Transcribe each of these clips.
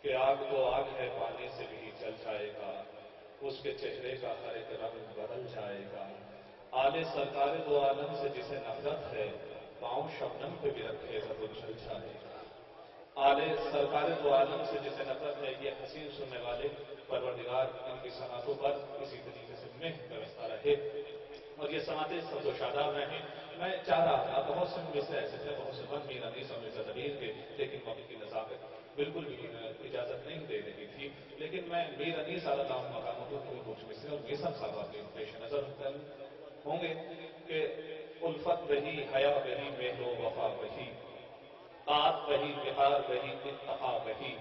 کہ आग तो आग है पानी से भी जल जाएगा, उसके चेहरे का हर एक रंग बदल जाएगा। आले सरकार दो आलम से जिसे नफरत है, पाँव शबनम पे भी रखेगा तो जल जाएगा। आले सरकार दो आलम से जिसे नफरत है, ये हसीन सुनने वाले परवरदिगार इनकी सनातों पर इसी तरीके से मेह व्यवस्था रहे और ये समाते सब तो शादाब रहें। मैं चाह रहा था, बहुत से मिसरे ऐसे थे, बहुत से मन मीर अनीस और मिर्जा दबीर के, लेकिन वक्त की नज़ाकत बिल्कुल भी इजाजत नहीं दे रही थी। लेकिन मैं मीर अनीस आलम मकाम को कुछ मिसरे और मेसम साहब आपके पेश नजर होंगे कि उल्फत वही, हया वही, मेहरो वफा वही, आत वही, बिहार वही, इत्तहा वही,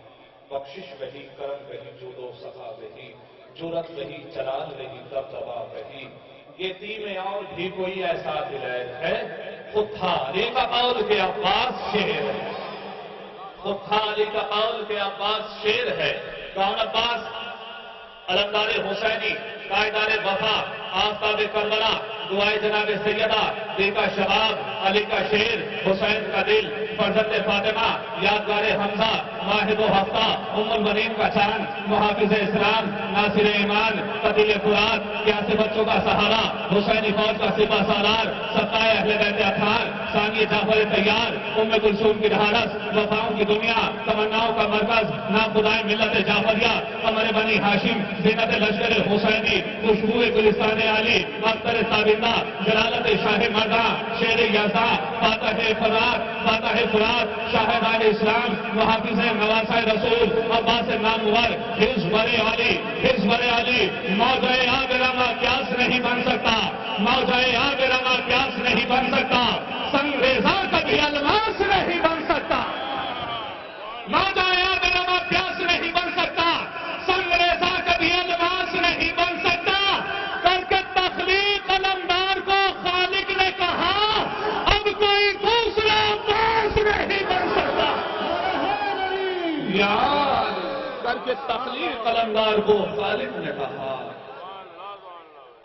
बख्शिश वही, करम वही, जूदो सखा वही, जुरत वही, जलाल वही, दबदबा वही। ये तीन और भी कोई ऐसा दिलैर है, खुद था अली का कौल के अब्बास शेर है, खुद था अली का कौल के अब्बास शेर है। कौन अब्बास? अलमदार हुसैनी, कायदार वफा, आफताब करबला, दुआए जनाब सैयदा, दिल का शबाब, अली का शेर, हुसैन का दिल, फर्जंद फातिमा, यादगार हमजा, वाहिद हफ्ता, उम्मुल बनीन का चांद, मुहाफिज इस्लाम, नासिर ईमान, कतील फुरात, 81 बच्चों का सहारा, हुसैनी फौज का सिपा सालार, सत्ताए अहले बैत अथार, सानी जाफर तैयार, उम्मे कुलसूम की ढारस, वफाओं की दुनिया, तमन्नाओं का मरकज, नाम खुदाए मिल्लत जाफरिया, कमर बनी हाशिम, ज़ीनत लश्कर हुसैनी, खुशबू गुलिस्तान आली, अख्तर ताबिंदा, जलालत शाह मर्दा, शेर यज़दा, फातह फरात, फातह फुरात, शाहदान इस्लाम, मुहाफिज नवासा रसूल, अब्बास नामवर, हिज़्ब अली, हिज़्ब अली, मौजाए आग रमा प्यास नहीं बन सकता, मौजाए आग रमा प्यास नहीं बन सकता, संगरेजा कभी अलमास नहीं बन सकता, मौजाए आग रमा प्यास नहीं बन सकता, संगरेजा कभी अलमास नहीं बन सकता। करके तखलीक अलमदार को खालिक ने कहा, अब कोई दूसरा अब्बास नहीं बन सकता। यार, करके तखलीक अलमदार को खालिक ने कहा,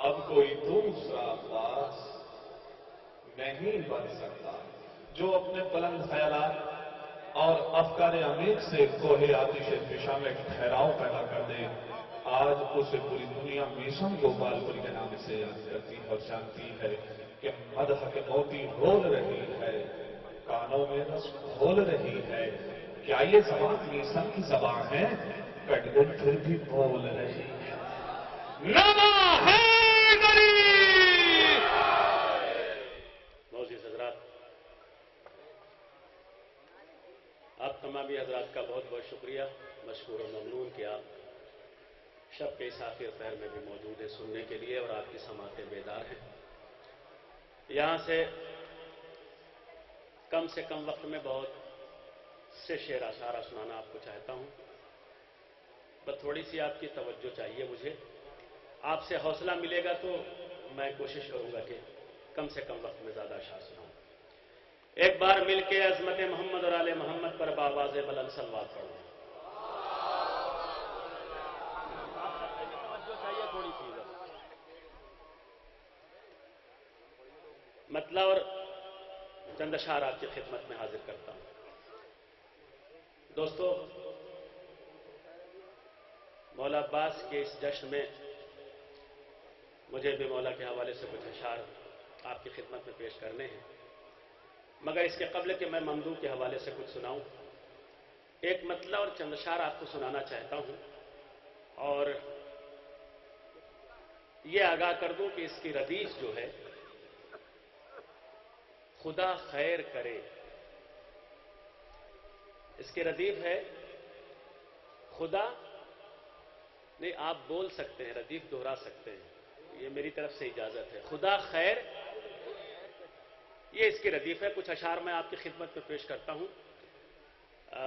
अब कोई दूसरा अब्बास नहीं बन सकता। जो अपने बुलंद ख्यालात और अफकार अमीर से कोहे आतिश फिशा में ठहराव पैदा कर दे, आज उसे पूरी दुनिया मीसम गोपालपुरी के नाम से याद करती है और जानती है कि मदह के मोती रोल रही है, कानों में रस घोल रही है। क्या ये ज़बान मीसम की ज़बान है? कटगुल फिर भी बोल रही है, नमा है गरीब। मोअज़्ज़िज़ हज़रात, आप तमामी हज़रात का बहुत बहुत शुक्रिया, मशकूर और ममनून कि आप शब के इस आखिर पहर में भी मौजूद है सुनने के लिए और आपकी समातें बेदार हैं। यहाँ से कम वक्त में बहुत से शेर अशारा सुनाना आपको चाहता हूँ, बस थोड़ी सी आपकी तवज्जो चाहिए मुझे। आपसे हौसला मिलेगा तो मैं कोशिश करूँगा कि कम से कम वक्त में ज़्यादा अशार सुनाऊँ। एक बार मिलके अज़मत मोहम्मद और आले मोहम्मद पर बावाज़े बुलंद सलवात पढ़ो। थोड़ी सी मतलब और चंद अशार आपकी खिदमत में हाजिर करता हूं। दोस्तों, मौला अब्बास के इस जश्न में मुझे भी मौला के हवाले से कुछ अशार आपकी खिदमत में पेश करने हैं, मगर इसके कबल कि मैं ममदू के हवाले से कुछ सुनाऊं, एक मतला और चंद अशार आपको सुनाना चाहता हूं और यह आगाह कर दूं कि इसकी रदीफ जो है, खुदा खैर करे, इसकी रदीफ है खुदा नहीं, आप बोल सकते हैं, रदीफ दोहरा सकते हैं, ये मेरी तरफ से इजाजत है। खुदा खैर, ये इसकी रदीफ है। कुछ अशार मैं आपकी खिदमत में पेश करता हूं।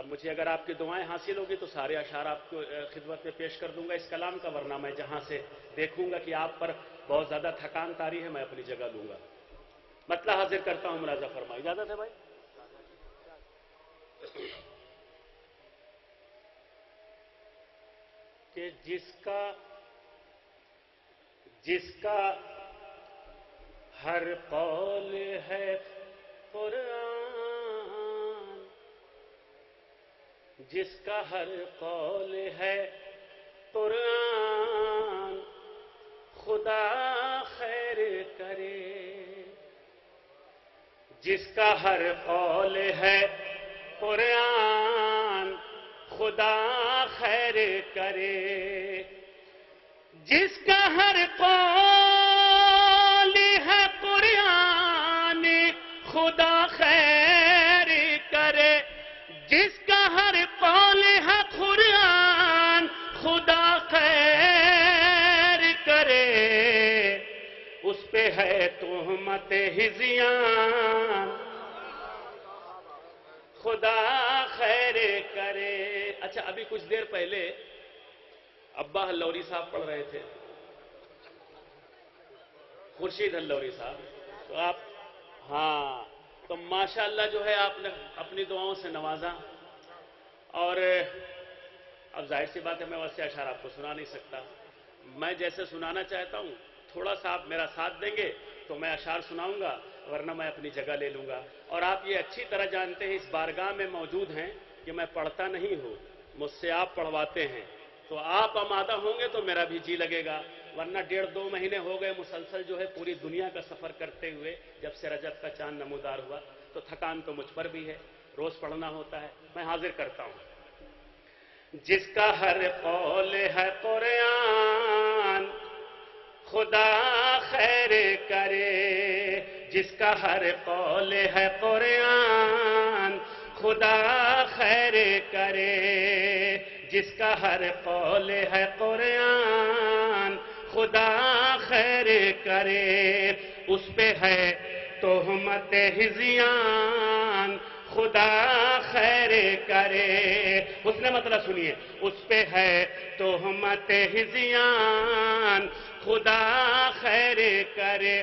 मुझे अगर आपकी दुआएं हासिल होगी तो सारे अशार आपको खिदमत में पेश कर दूंगा इस कलाम का, वरना मैं जहां से देखूंगा कि आप पर बहुत ज्यादा थकान तारी है, मैं अपनी जगह लूंगा। मतला हाजिर करता हूं, मुलाजा फरमा, इजाजत है भाई। कि जिसका हर कौल है कुरान, جس کا ہر قول ہے قرآن خدا خیر کرے، جس کا ہر قول ہے قرآن خدا خیر کرے، جس کا ہر قول ہے قرآن خدا خیر کرے، جس کا ہر قول ہے قرآن خدا خیر کرے، اس پہ ہے تہمت ہزیان خدا خیر کرے۔ اچھا، ابھی کچھ دیر پہلے ابا ہلوری صاحب پڑھ رہے تھے، خورشید ہلوری صاحب، تو آپ تو ماشاءاللہ جو ہے آپ نے اپنی دعاؤں سے نوازا، اور اب ظاہر سی بات ہے میں ویسے اشعار آپ کو سنا نہیں سکتا، میں جیسے سنانا چاہتا ہوں تھوڑا سا آپ میرا ساتھ دیں گے تو میں اشعار سناؤں گا، ورنہ میں اپنی جگہ لے لوں گا۔ اور آپ یہ اچھی طرح جانتے ہیں، اس بارگاہ میں موجود ہیں کہ میں پڑھتا نہیں ہوں، مجھ سے آپ پڑھواتے ہیں، تو آپ آمادہ ہوں گے تو میرا بھی جی لگے گا، ورنہ 1.5-2 مہینے ہو گئے مسلسل جو ہے پوری دنیا کا سفر کرتے ہوئے، جب سے رجب کا چاند نمودار ہوا تو تھکان تو مجھ پر بھی ہے، روز پڑھنا ہوتا ہے، میں حاضر کرتا ہوں۔ جس کا ہر قول ہے قرآن خدا خیر کرے، جس کا ہر قول ہے قرآن خدا خیر کرے، جس کا ہر قول ہے قرآن خدا خیر کرے، اس پہ ہے تہمت ہزیان خدا خیر کرے۔ اس نے مطلب سنیے، اس پہ ہے تہمت ہزیان خدا خیر کرے،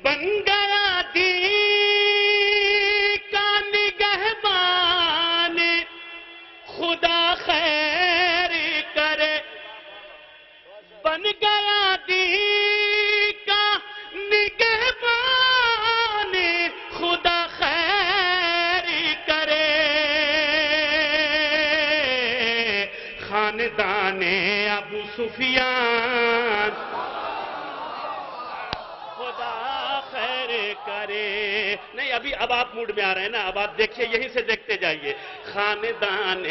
بن گیا دین کا نگہبان خدا خیر کرے، بن گیا دین کا نگہبان خدا خیر کرے، خاندان ابو سفیان خدا خیر کرے۔ نہیں، اب آپ موڈ میں آ رہے ہیں نا، اب آپ دیکھیے، یہیں سے دیکھتے جائیے، خاندان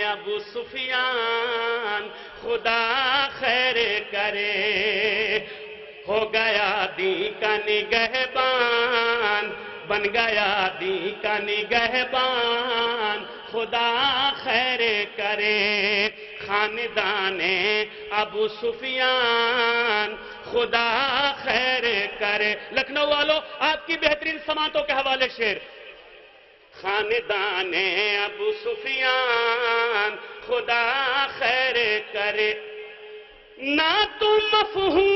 ابو سفیان خدا خیر کرے، ہو گیا دین کا نگہبان، بن گیا دین کا نگہبان خدا خیر کرے، خاندان ابو سفیان خدا خیر کرے۔ لکھنؤ والوں، آپ کی بہترین سماعتوں کے حوالے شعر، خاندان ابو سفیان خدا خیر کرے، نہ تو مفہوم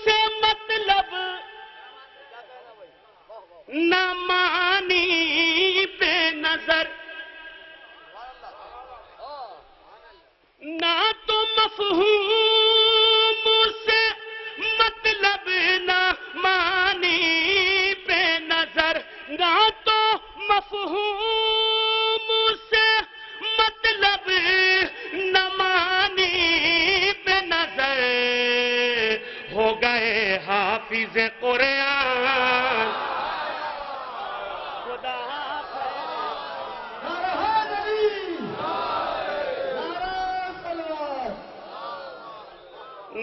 سے مطلب نہ معنی بے نظر، نہ تو مفہوم سے مطلب نہ معنی بے نظر، نہ تو مفہوم سے مطلب نہ معنی بے نظر، ہو گئے حافظ قرآن خدا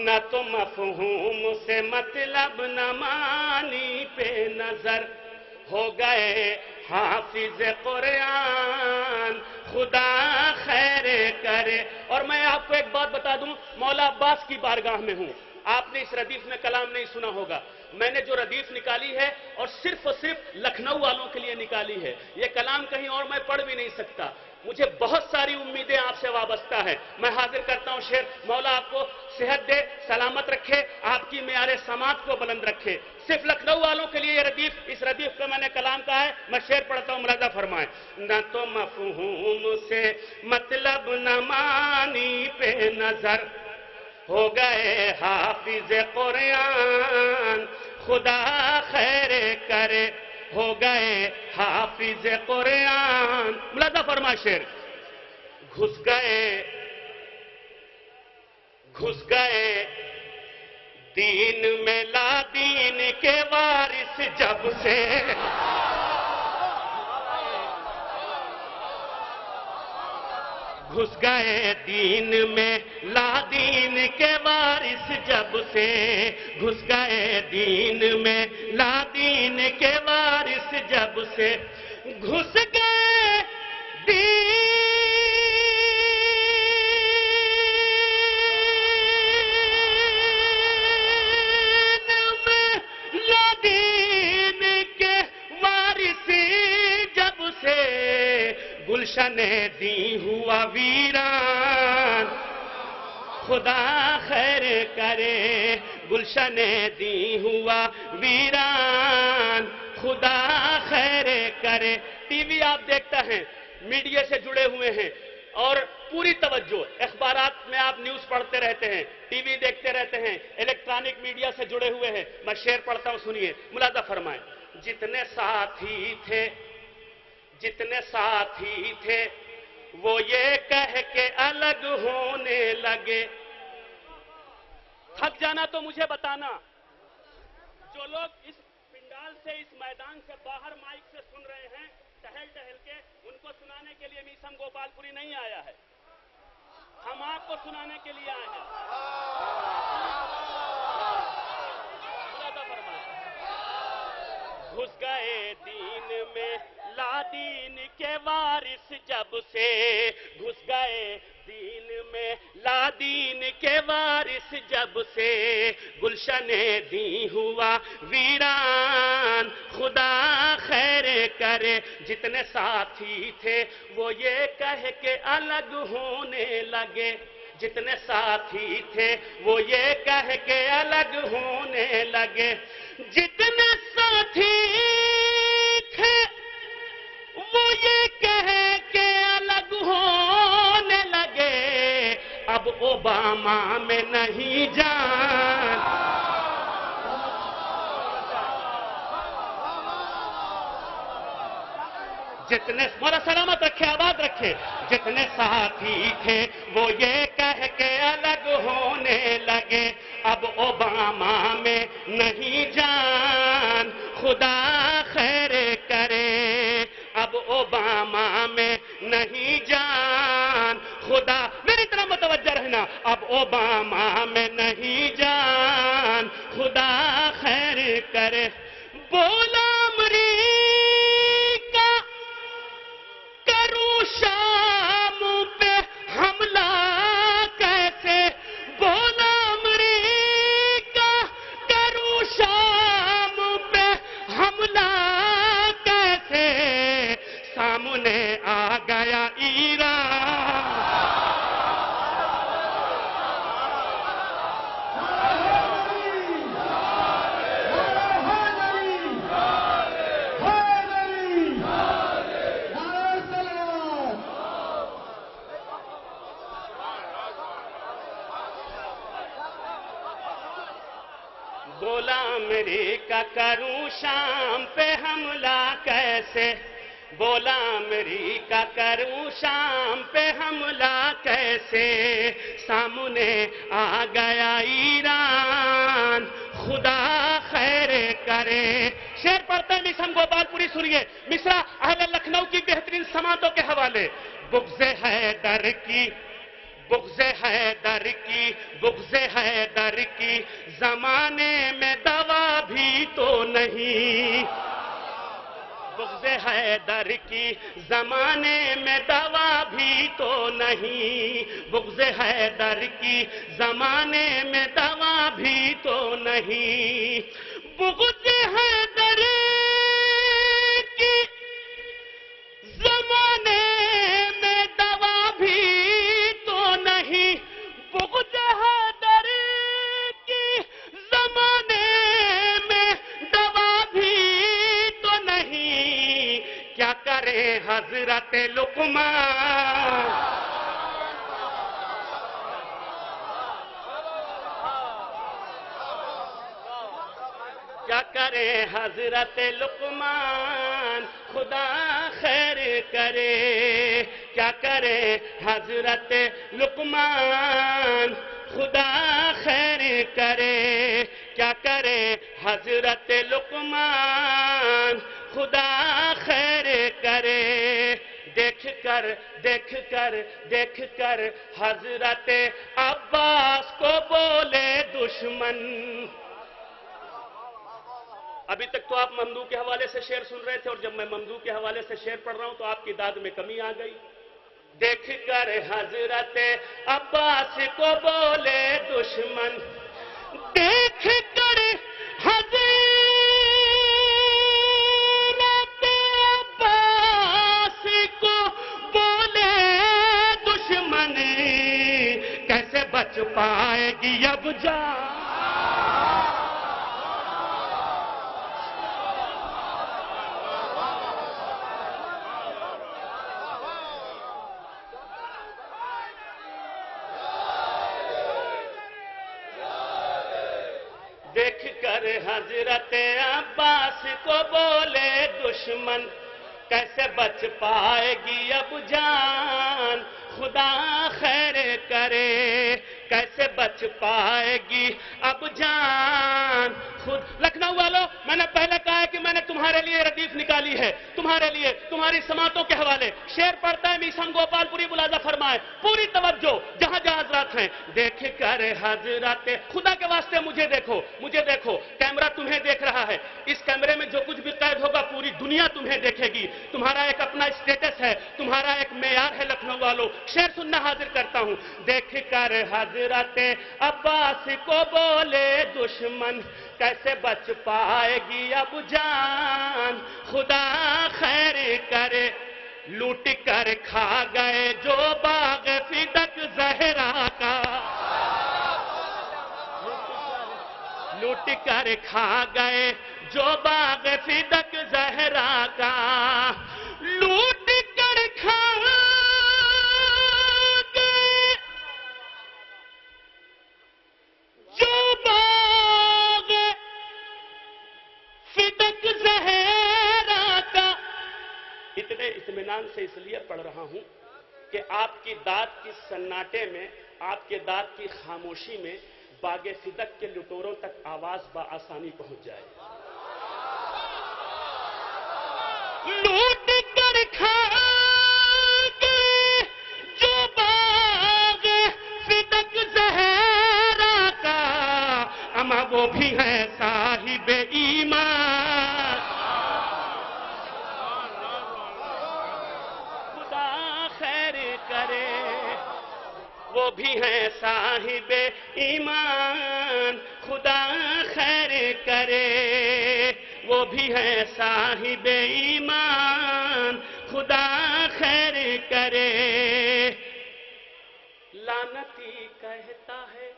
نہ تو مفہوم سے مطلب نہ معنی پہ نظر، ہو گئے حافظ قرآن خدا خیر کرے۔ اور میں آپ کو ایک بات بتا دوں، مولا عباس کی بارگاہ میں ہوں، آپ نے اس ردیف میں کلام نہیں سنا ہوگا، میں نے جو ردیف نکالی ہے اور صرف لکھنؤ والوں کے لیے نکالی ہے، یہ کلام کہیں اور میں پڑھ بھی نہیں سکتا، مجھے بہت ساری امیدیں آپ سے وابستہ ہیں، میں حاضر کرتا ہوں شعر، مولا آپ کو صحت دے، سلامت رکھے، آپ کی معیار سماعت کو بلند رکھے۔ صرف لکھنؤ والوں کے لیے یہ ردیف، اس ردیف پہ میں نے کلام کہا ہے، میں شعر پڑھتا ہوں، ملاحظہ فرمائیں۔ نہ تو مفہوم سے مطلب نہ معنی پہ نظر، ہو گئے حافظ قرآن خدا خیر کرے، ہو گئے حافظ قرآن. ملاحظہ فرما شعر. گھس گئے دین میں لا دین کے وارث جب سے. گھس گئے دین میں لا دین کے وارث جب سے. گھس گئے دین میں لا دین کے وارث جب سے. گھس گئے دین میں لا دین کے وارث جب سے. گلشن دی ہوا ویران خدا خیر کرے. گلشن دی ہوا ویران خدا خیر کرے. ٹی وی آپ دیکھتا ہیں، میڈیا سے جڑے ہوئے ہیں اور پوری توجہ اخبارات میں آپ نیوز پڑھتے رہتے ہیں، ٹی وی دیکھتے رہتے ہیں، الیکٹرانک میڈیا سے جڑے ہوئے ہیں. میں شعر پڑھتا ہوں، سنیے. ملاحظہ فرمائیں. جتنے ساتھی تھے وہ یہ کہہ کے الگ ہونے لگے. تھک جانا تو مجھے بتانا. جو لوگ اس پنڈال سے، اس میدان سے باہر مائک سے سن رہے ہیں ٹہل کے، ان کو سنانے کے لیے میسم گوپال پوری نہیں آیا ہے. ہم آپ کو سنانے کے لیے آئے ہیں. گھس گئے دین میں لا دین کے وارث جب سے. گھس گئے دین میں لا دین کے وارث جب سے. گلشن دی ہوا ویران خدا خیر کرے. جتنے ساتھی تھے وہ یہ کہہ کے الگ ہونے لگے. جتنے ساتھی تھے وہ یہ کہہ کے الگ ہونے لگے. جتنے ساتھی تھے وہ یہ کہہ کے الگ ہونے لگے. اب اوباما میں نہیں جان. جتنے مولا سلامت رکھے، آباد رکھے. جتنے ساتھی تھے وہ یہ کہہ کے الگ ہونے لگے. اب اوباما میں نہیں جان خدا خیر کرے. اب اوباما میں نہیں جان خدا. میری طرح متوجہ رہنا. اب اوباما میں نہیں جان خدا خیر کرے. بولا امریکہ کروں شام پہ حملہ کیسے. بولا امریکہ کروں شام پہ حملہ کیسے. سامنے آ گیا ایران. بولا امریکہ کروں شام پہ حملہ کیسے. بولا امریکہ کروں شام پہ حملہ کیسے. سامنے آ گیا ایران خدا خیر کرے. شعر پڑھتے ہیں میسم گوپال پوری. سنیے مصرع اہل لکھنؤ کی بہترین سماعتوں کے حوالے. بغض حیدر کی، بغض حیدر کی، بغض حیدر کی زمانے میں دوا بھی تو نہیں. بغض حیدر کی زمانے میں دوا بھی تو نہیں. بغض حیدر کی زمانے میں دوا بھی تو نہیں. بغض حیدر کی زمانے میں دوا بھی تو نہیں. بغض حیدر کی زمانے میں دوا بھی تو نہیں. کیا کرے حضرت لقمان. کیا کرے کرے حضرت لقمان خدا خیر کرے، کیا کرے حضرت لقمان خدا خیر کرے، کیا کرے حضرت لقمان خدا خیر کرے۔ دیکھ کر حضرت عباس کو بولے دشمن۔ ابھی تک تو آپ ممدوح کے حوالے سے شعر سن رہے تھے، اور جب میں ممدوح کے حوالے سے شعر پڑھ رہا ہوں تو آپ کی داد میں کمی آ گئی۔ دیکھ کر حضرت عباس کو بولے دشمن، دیکھ کر حضرت عباس کو بولے دشمن، کیسے بچ پائے گی اب جان؟ دیکھ کر حضرت عباس کو بولے دشمن، کیسے بچ پائے گی اب جان؟ خدا خیر کرے، کیسے بچ پائے گی اب جان؟ لکھنؤ والوں، میں نے پہلے کہا ہے کہ میں نے تمہارے لیے ردیف نکالی ہے، تمہارے لیے تمہاری سماعتوں کے حوالے شعر پڑھتا ہے میشن گوپال پوری ملازہ فرمائے، پوری توجہ جہاں جہاں حضرات ہیں۔ دیکھ کر حضرت، خدا کے واسطے مجھے دیکھو، کیمرہ تمہیں دیکھ رہا ہے، اس کیمرے میں جو کچھ بھی قید ہوگا پوری دنیا تمہیں دیکھے گی، تمہارا ایک اپنا اسٹیٹس ہے، تمہارا ایک معیار ہے۔ لکھنؤ والوں، شعر سننا حاضر کرتا ہوں۔ دیکھ کر حضرت عباس کو بولے دشمن، کیسے بچ پائے گی اب جان؟ خدا خیر کرے، لوٹ کر کھا گئے جو باغ فدق زہرا کا، لوٹ کر کھا گئے جو باغ فدق زہرا کا، لوٹ کر کھا گئے جو باغ فدق زہرا کا۔ اتنے اطمینان سے اس لیے پڑھ رہا ہوں کہ آپ کی داد کی سناٹے میں، آپ کے داد کی خاموشی میں باغ فدق کے لٹوروں تک آواز بآسانی پہنچ جائے۔ لوٹ کر کھا گئے جو باغ فدق زہرا کا، اما وہ بھی ہے صاحب ایمان۔ خدا خیر کرے، وہ بھی ہے صاحب ایمان۔ خدا خیر کرے، وہ بھی ہے صاحب ایمان۔ خدا خیر کرے۔ لعنتی کہتا ہے،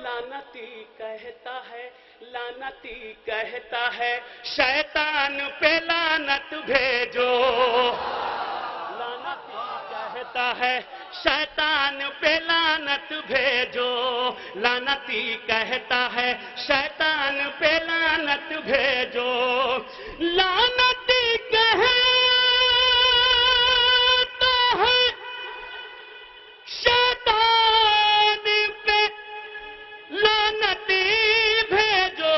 لعنتی کہتا ہے، لعنتی کہتا ہے شیطان پہ لعنت بھیجو۔ لعنتی کہتا ہے شیطان پہ لعنت بھیجو، لعنتی کہتا ہے شیطان پہ لعنت بھیجو، لعنتی کہتا ہے شیطان پہ لعنت بھیجو،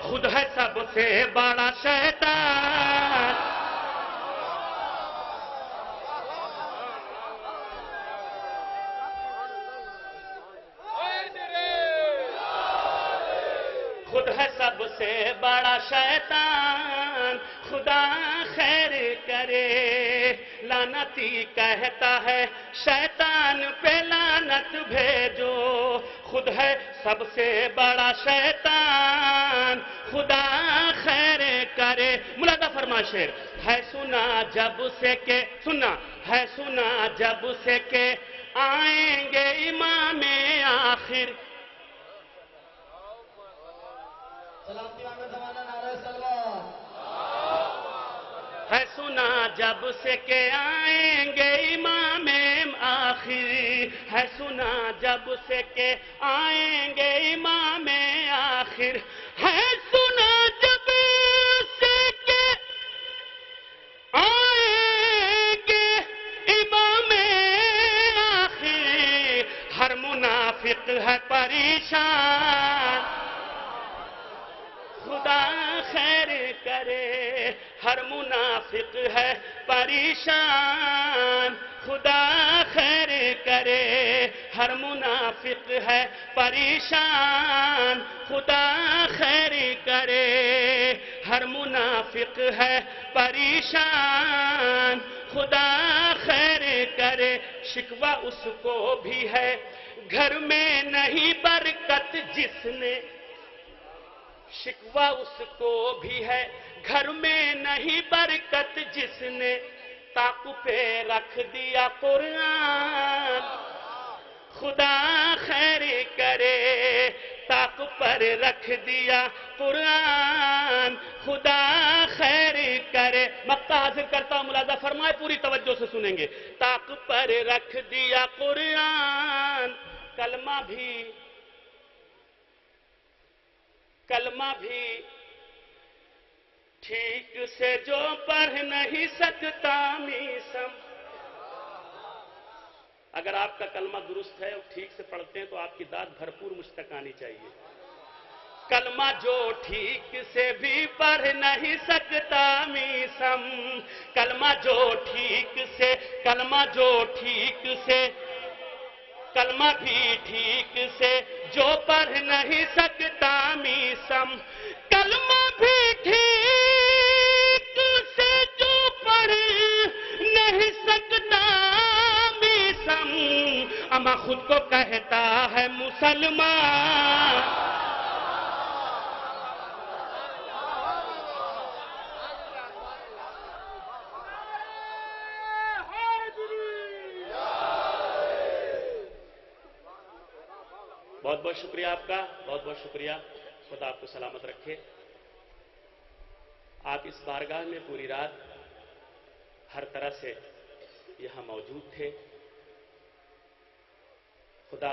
خود ہے سب سے بڑا شیطان۔ خود ہے سب سے بڑا شیطان۔ خدا خیر کرے۔ لعنتی کہتا ہے شیطان پہ لعنت بھیجو، خود ہے سب سے بڑا شیطان۔ خدا خیر کرے۔ ملاحظہ فرما شعر ہے سنا جب سے کہ، سننا ہے سنا جب سے کہ آئیں گے امام آخر۔ ہے سنا جب سے کہ آئیں گے امام آخر۔ आखिर है सुना जब से के आएंगे इमाम आखिर, है सुना जब से के आएंगे इमाम आखिर, हर मुनाफिक है परेशान खुदा खैर करे, हर मुनाफिक है परेशान खुदा खैर करे, हर मुनाफिक है परेशान खुदा खैर करे, हर मुनाफिक है परेशान खुदा खैर करे। शिकवा उसको भी है घर में नहीं बरकत जिसने, शिकवा उसको भी है घर में नहीं बरकत जिसने ताकू पे रख दिया कुरान खुदा खैर करे, ताकू पर रख दिया कुरान खुदा खैर करे। मक्ता हाजिर करता हूं, मुलाजा फरमाए, पूरी तवज्जो से सुनेंगे। ताकू पर रख दिया कुरान, कलमा भी ठीक से जो पढ़ नहीं सकता मीसम। अगर आपका कलमा दुरुस्त है और ठीक से पढ़ते हैं तो आपकी दाद भरपूर मुझ तक आनी चाहिए। कलमा जो ठीक से भी पढ़ नहीं सकता मीसम, कलमा जो ठीक से, कलमा जो ठीक से, कलमा भी ठीक से जो पढ़ नहीं सकता मीसम, कलमा भी ठीक से जो पढ़ नहीं सकता मीसम, अमा खुद को कहता है मुसलमान। बहुत बहुत शुक्रिया आपका, बहुत बहुत शुक्रिया। खुदा आपको सलामत रखे। आप इस बारगाह में पूरी रात हर तरह से यहां मौजूद थे। खुदा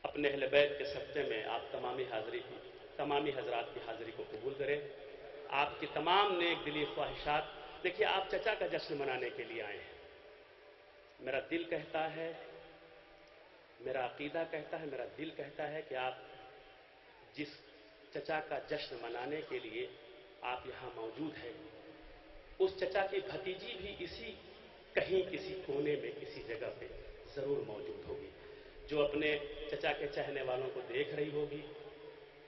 अपने अहले बैत के सत्ते में आप तमामी हजरात की हाजिरी को कबूल करें। आपकी तमाम नेक दिली ख्वाहिशात। देखिए, आप चचा का जश्न मनाने के लिए आए हैं। मेरा दिल कहता है, मेरा अकीदा कहता है, मेरा दिल कहता है कि आप जिस चचा का जश्न मनाने के लिए आप यहां मौजूद हैं, उस चचा की भतीजी भी इसी कहीं किसी कोने में किसी जगह पे जरूर मौजूद होगी, जो अपने चचा के चाहने वालों को देख रही होगी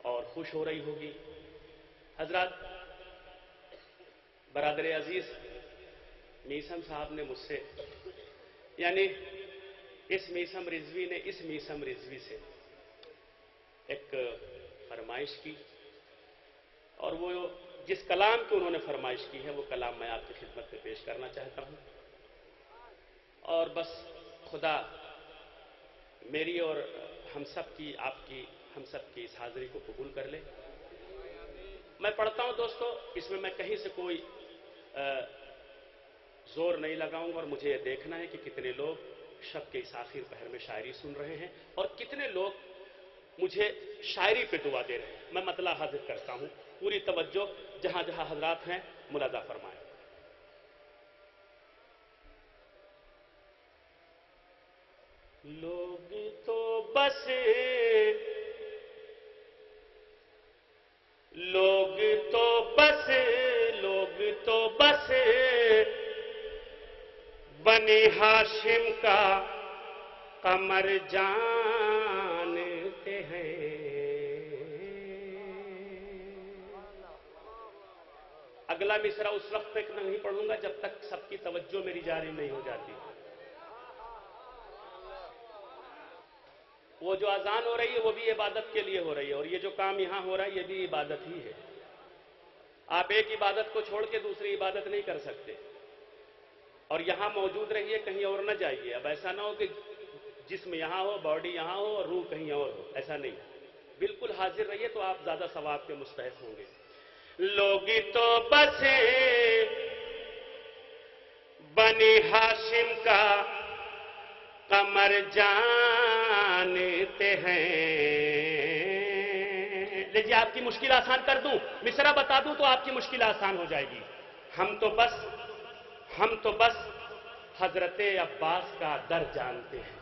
और खुश हो रही होगी। हजरत, बरादर अजीज मीसम साहब ने मुझसे, यानी इस मीसम रिजवी ने इस मीसम रिजवी से एक फरमाइश की, और वो जिस कलाम की उन्होंने फरमाइश की है वो कलाम मैं आपकी खिदमत में पेश करना चाहता हूं। और बस खुदा मेरी और हम सब की इस हाजिरी को कबूल कर ले। मैं पढ़ता हूं दोस्तों, इसमें मैं कहीं से कोई जोर नहीं लगाऊंगा, और मुझे ये देखना है कि कितने लोग शब के इस आखिर पहर में शायरी सुन रहे हैं और कितने लोग मुझे शायरी पे दुआ दे रहे हैं। मैं मतला हाजिर करता हूं, पूरी तवज्जो, जहां जहां हजरात हैं मुलाजा फरमाएं। लोग तो बस, लोग तो बस, लोग तो बस बनी हाशिम का कमर जानते हैं। अगला मिसरा उस वक्त तक नहीं पढ़ूंगा जब तक सबकी तवज्जो मेरी जारी नहीं हो जाती। वो जो अजान हो रही है वो भी इबादत के लिए हो रही है, और ये जो काम यहां हो रहा है ये भी इबादत ही है। आप एक इबादत को छोड़ के दूसरी इबादत नहीं कर सकते, और यहां मौजूद रहिए, कहीं और न जाइए। अब ऐसा ना हो कि जिस्म यहां हो, बॉडी यहां हो और रूह कहीं और हो, ऐसा नहीं। बिल्कुल हाजिर रहिए तो आप ज्यादा सवाब के मुस्तहिक होंगे। लोग तो बस बनी हाशिम का कमर जानते हैं। लीजिए आपकी मुश्किल आसान कर दूं, मिसरा बता दूं तो आपकी मुश्किल आसान हो जाएगी। हम तो बस हजरत अब्बास का दर जानते हैं।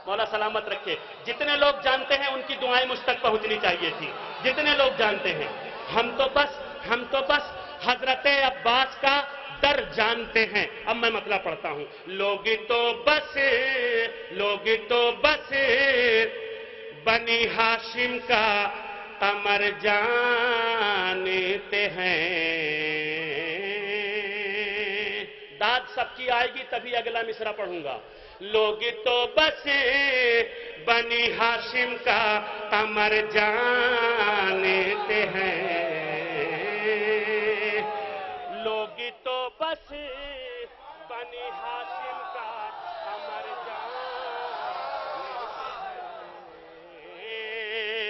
मौला सलामत रखे। जितने लोग जानते हैं उनकी दुआएं मुझ तक पहुंचनी चाहिए थी। जितने लोग जानते हैं, हम तो बस हजरत अब्बास का दर जानते हैं। अब मैं मतलब पढ़ता हूं। लोग तो बस बनी हाशिम का कमर जानते हैं। दाद सबकी आएगी तभी अगला मिसरा पढ़ूंगा। लोग तो बस बनी हाशिम का कमर जानते हैं। लोग तो बस बनी हाशिम का कमर जानते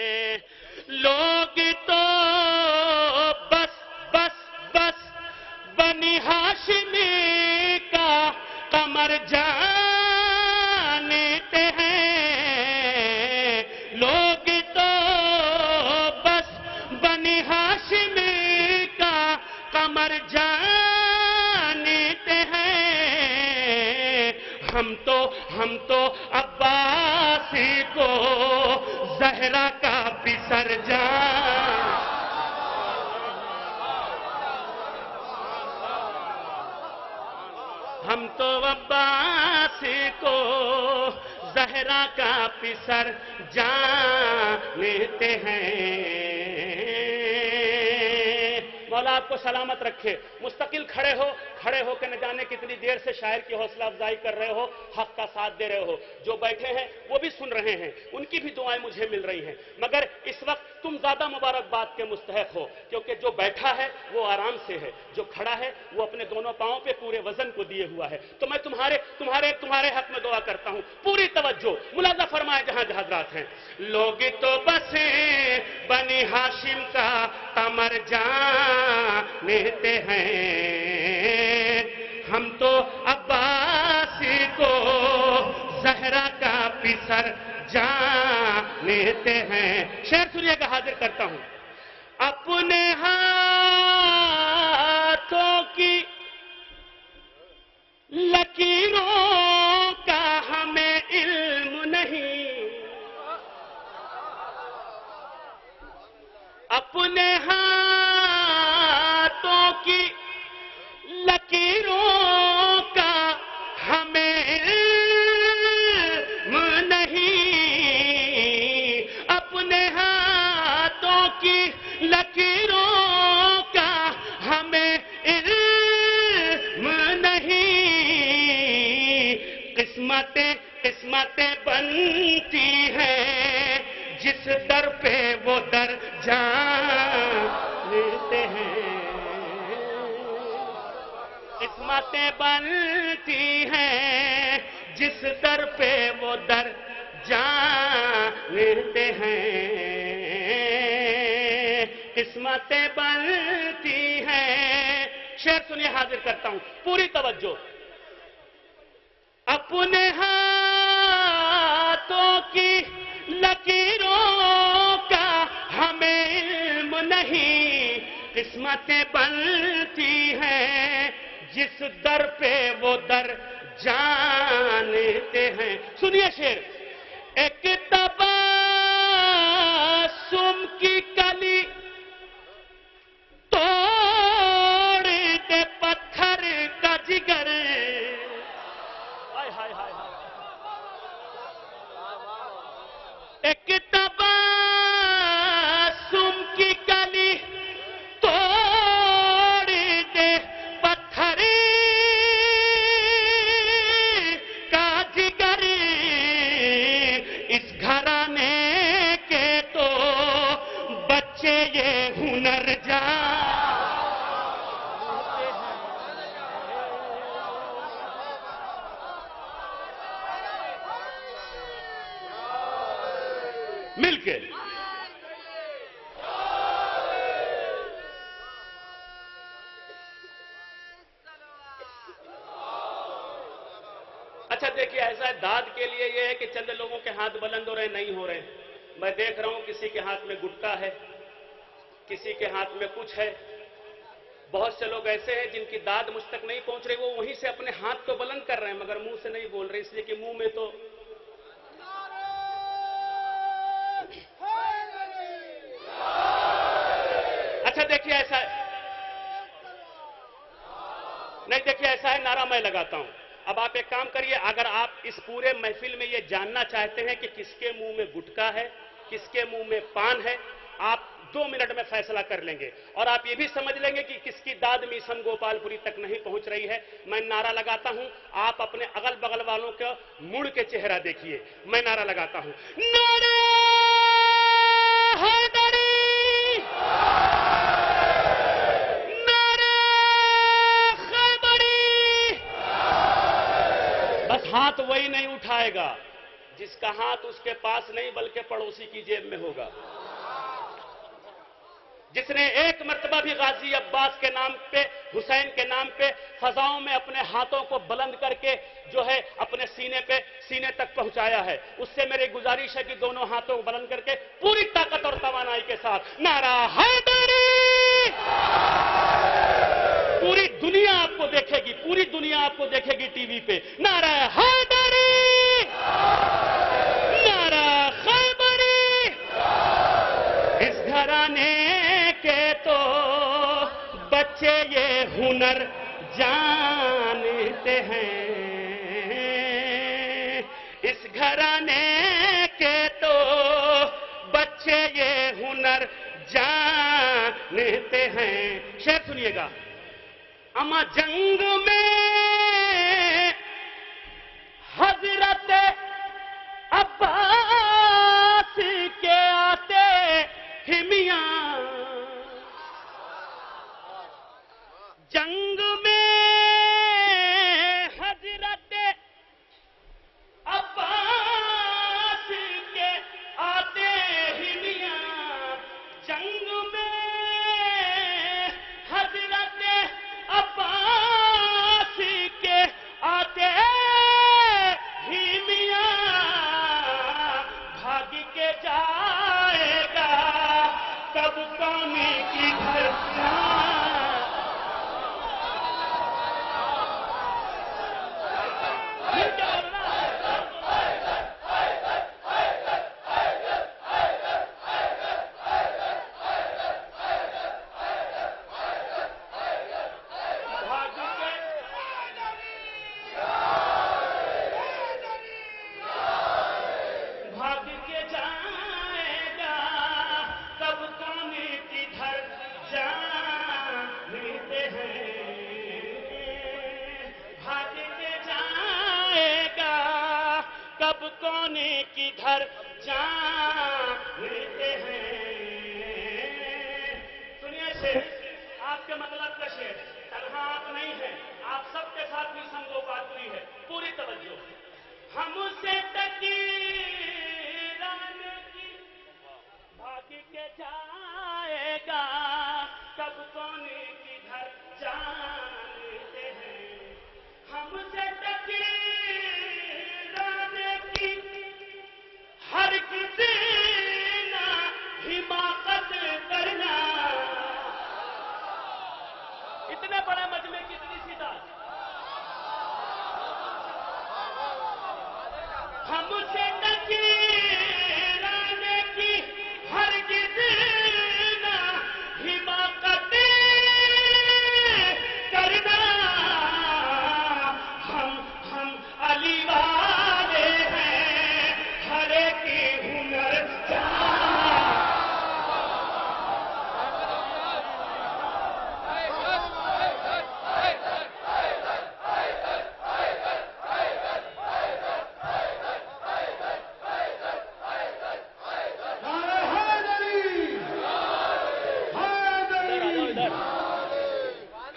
हैं। लोग तो बस बनी हाशिम का कमर जानते हैं। लोग तो बस बनी हाशिम का कमर जानते हैं। हम तो अब्बास को ज़हरा का बिसर हम तो अब्बास को ज़हरा का पिसर जानते हैं। मौला आपको सलामत रखे। मुस्तकिल खड़े हो के न जाने कितनी देर से शायर की हौसला अफजाई कर रहे हो, हक का साथ दे रहे हो। जो बैठे हैं वो भी सुन रहे हैं, उनकी भी दुआएं मुझे मिल रही हैं। मगर इस वक्त तुम ज्यादा मुबारकबाद के मुस्तहक हो, क्योंकि जो बैठा है वो आराम से है, जो खड़ा है वो अपने दोनों पांवों पे पूरे वजन को दिए हुआ है। तो मैं तुम्हारे हक में दुआ करता हूं। पूरी तवज्जो, मुलाजा फरमाए जहां हजरात हैं। लोग तो बस बनी हाशिम का कमर जानते हैं। हम तो अब्बास को ज़हरा का पिसर जानते हैं। शेर सुनिएगा, हाजिर करता हूं। अपने हाथों की लकीरों का हमें इल्म नहीं। अपने हाथों की लकीरों का हमें इल्म नहीं। अपने हाथों की लकीरों का हमें इल्म नहीं। किस्मतें बनती हैं जिस दर पे वो दर जानते हैं। किस्मतें बनती हैं जिस दर पे वो दर जानते हैं। किस्मतें बनती हैं। शेर सुनिए, हाजिर करता हूं, पूरी तवज्जो। अपने हाथों की लकीरों का हमें इल्म नहीं। किस्मतें बनती हैं जिस दर पे वो दर जानते हैं। सुनिए शेर। एक तबस्सुम की कली तोड़ दे पत्थर का जिगर। हाय हाय हाय हाय। एक तबस्सुम की कली तोड़ दे पत्थर का जिगर। इस घराने के तो बच्चे ये हुनर जानते हैं। मिलके है दाद के लिए ये है कि चंद लोगों के हाथ बुलंद हो रहे नहीं हो रहे। मैं देख रहा हूं किसी के हाथ में गुटखा है, किसी के हाथ में कुछ है। बहुत से लोग ऐसे हैं जिनकी दाद मुझ तक नहीं पहुंच रही, वो वहीं से अपने हाथ तो बुलंद कर रहे हैं मगर मुंह से नहीं बोल रहे, इसलिए कि मुंह में तो अच्छा देखिए ऐसा है, नहीं देखिए ऐसा है, नारा मैं लगाता हूं। अब आप एक काम करिए, अगर आप इस पूरे महफिल में ये जानना चाहते हैं कि किसके मुंह में गुटखा है, किसके मुंह में पान है, आप 2 मिनट में फैसला कर लेंगे और आप ये भी समझ लेंगे कि किसकी दाद मिशन गोपालपुरी तक नहीं पहुंच रही है। मैं नारा लगाता हूं, आप अपने अगल बगल वालों का मुड़ के चेहरा देखिए। मैं नारा लगाता हूं, नारे हैदरी, नारे खैबरी। बस हाथ वही नहीं उठाएगा जिसका हाथ उसके पास नहीं बल्कि पड़ोसी की जेब में होगा, जिसने एक मर्तबा भी गाजी अब्बास के नाम पे, हुसैन के नाम पे फजाओं में अपने हाथों को बुलंद करके जो है अपने सीने तक पहुंचाया है। उससे मेरी गुजारिश है कि दोनों हाथों को बुलंद करके पूरी ताकत और तवानाई के साथ नारा हैदरी। पूरी दुनिया आपको देखेगी, पूरी दुनिया आपको देखेगी टीवी पे, नारा हैदरी, नारा खैबरी। इस घराने के तो बच्चे ये हुनर जानते हैं, इस घराने के तो बच्चे ये हुनर जानते हैं। शेर सुनिएगा, अमा जंग में हजरत अब्बास के आते हिमिया, जंग में हजरत अब्बास के आते हिमिया, जंग में हजरत अब्बास के आते हिमिया, भाग के जाएगा कब कौन की घर। किधर जानते हैं। सुनिए शेर, आपके मतलब का शेर, तन्हा आप नहीं है, आप सबके साथ भी संगोपात्री है, पूरी तवज्जो। हमसे टकराने की भाग के जाएगा कब कौन किधर जानते हैं। हमसे टकराने की हर किसी ना हिमाकत करना। इतने बड़े मजमे की इतनी सी बात। हमसे टकराने की हर किसी ना हिमाकत करना। हम अली वाले हैं, हर एक हुनर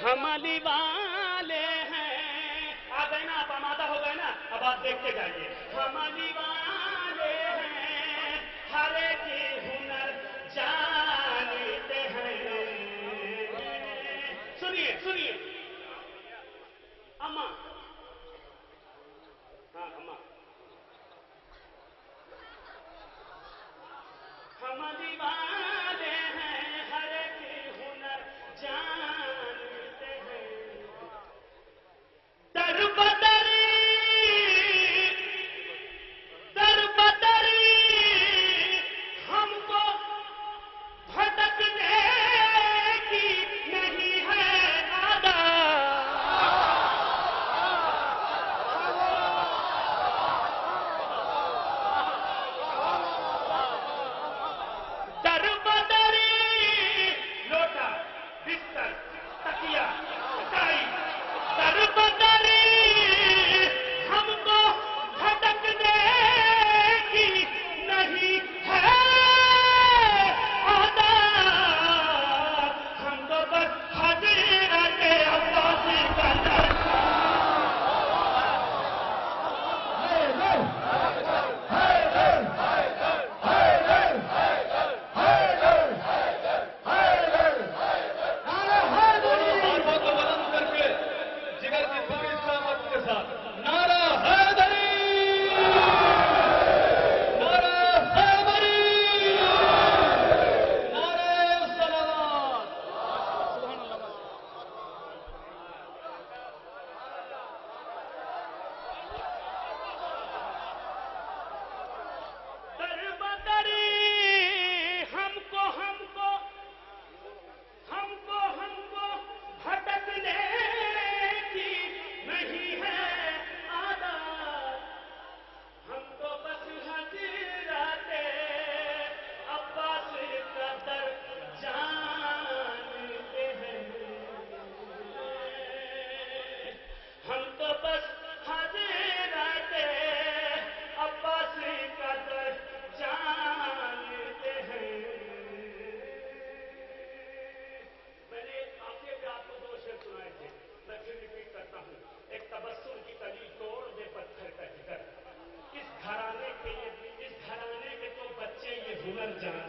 हम अली वाले हैं। आ गए ना आप, आमादा हो गए ना, अब आप देखते जाइए। हम अली वाले हैं, हर एक हुनर जानते हैं। सुनिए सुनिए, अम्मा, हाँ अम्मा,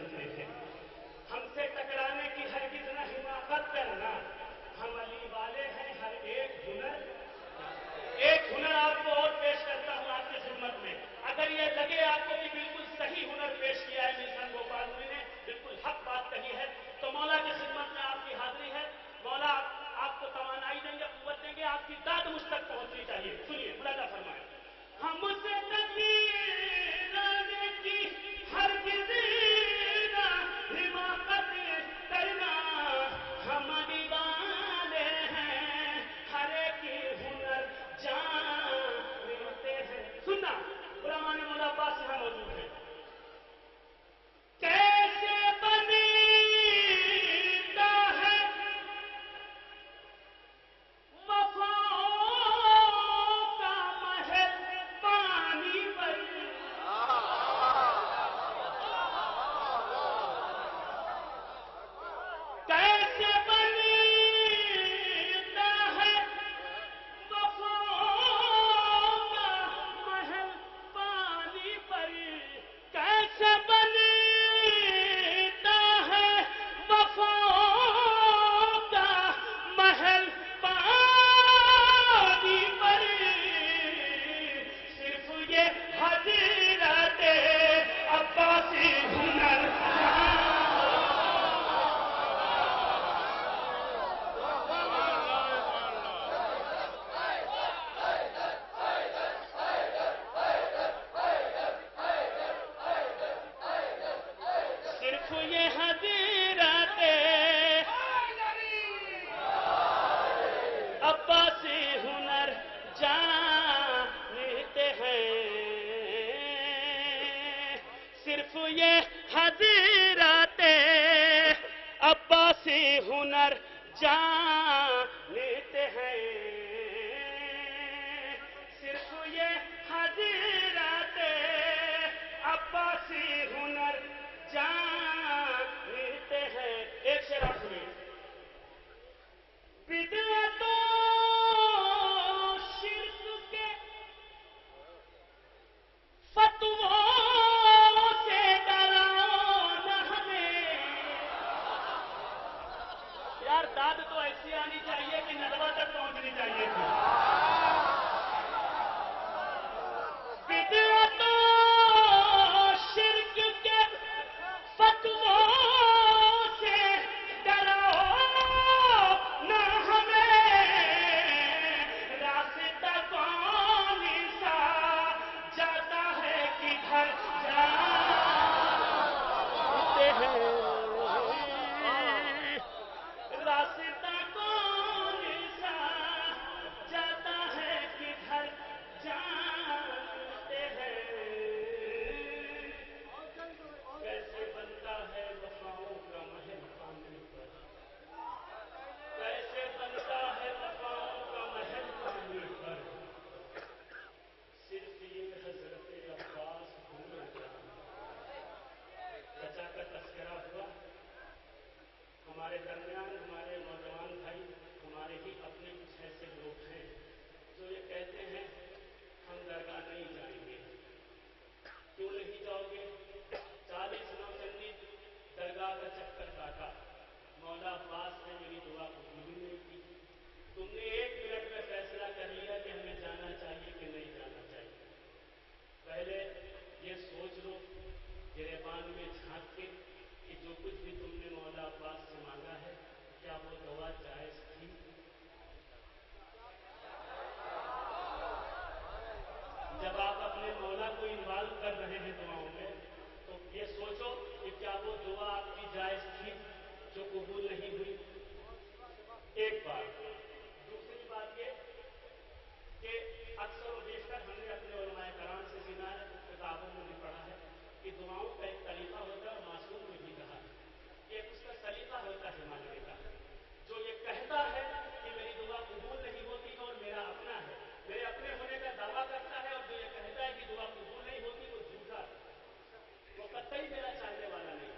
जानते हैं। हमसे टकराने की हरगिज न हिमाकत करना, हम अली वाले हैं हर एक हुनर आपको और पेश करता हूं आपकी खिदमत में। अगर ये लगे आपको कि बिल्कुल सही हुनर पेश किया है मिल्टन गोपालपुरी ने, बिल्कुल हक बात कही है, तो मौला की खिदमत में आपकी हाजिरी है। मौला आपको तवानाई देंगे, कुव्वत देंगे, आपकी दाद मुझ तक पहुंचनी चाहिए। सुनिए, मुलाजा फरमाए। हमसे टकराने की हरगिज न हिमाकत करना, हम अली वाले हैं हर एक हुनर जानते हैं। सुनना, गुलामान मौला अब्बास यहां मौजूद है। कैसे बनता है वफाओं का महल पानी पर, कैसे बनता है वफाओं का महल पानी पर, कैसे बनता है वफाओं का महल पानी पर, सिर्फ ये हजरत अब्बासी हुनर सिर्फ ये हजरत अब्बासी हुनर जानते हैं। सिर्फ ये हजरत अब्बासी हुनर जानते हैं। सिर्फ ये हजरत अब्बासी हुनर जानते हैं। एक शेर आप सुनिए। बिदअतों शिर्क के फतवों से डराओ न हमें। यार दाद तो ऐसी आनी चाहिए कि नदवा तक पहुंचनी चाहिए थी। बिदअतों शिर्क के फतवों से डराओ न हमें। रास्ता कौन सा जाता है किधर जानते हैं। रास्ता कौन सा जाता है किधर जानते हैं। कैसे बनता है वफाओं का महल पानी पर, कैसे बनता है वफाओं का महल पानी पर, सिर्फ ये हजरत अब्बास हुनर जानते। चचा का तस्करा हुआ। हमारे दरमियान हमारे नौजवान भाई, हमारे ही अपने कुछ ऐसे लोग हैं जो ये कहते हैं हम दरगाह नहीं जाएंगे। क्यों नहीं जाओगे? 40 नौचंदी दरगाह का चक्कर काटा, मौला अब्बास ने मेरी दुआ कबूल नहीं की। तुमने 1 मिनट में फैसला कर लिया कि हमें जाना चाहिए कि नहीं जाना चाहिए। पहले ये सोच लो गिरेबान में झांक के कि जो कुछ भी तुमने मौला अब्बास से मांगा है, क्या वो दवा जायज थी? जब आप अपने मौला को इन्वॉल्व कर रहे हैं दुआओं में, तो ये सोचो कि क्या वो दुआ आपकी जायज थी जो कबूल नहीं हुई। एक बात। दूसरी बात ये कि अक्सर और बेशतर हमने अपने उलमाए कराम से सुना है, किताबों में भी पढ़ा है कि दुआओं का एक तरीका होता है, और मासूम ने भी कहा कि एक उसका सलीका होता है मांगने का। जो ये कहता है कि मेरी दुआ कबूल नहीं होती और मेरा अपना है, मेरे अपने होने का दावा करता है, और जो ये कहता है कि दुआ कबूल नहीं होती वो झूठा है, वो कतई मेरा चाहने वाला नहीं है।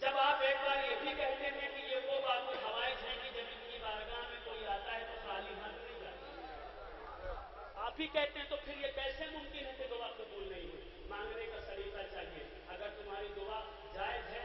जब आप एक बार ये भी कहते हैं कि ये वो बात हवाइज है कि जब इनकी बारगाह में कोई आता है तो खाली हाथ नहीं जाता, आप ही कहते हैं, तो फिर ये कैसे मुमकिन है कि दुआ कबूल नहीं हुई? मांगने का सलीका चाहिए। अगर तुम्हारी दुआ जायज है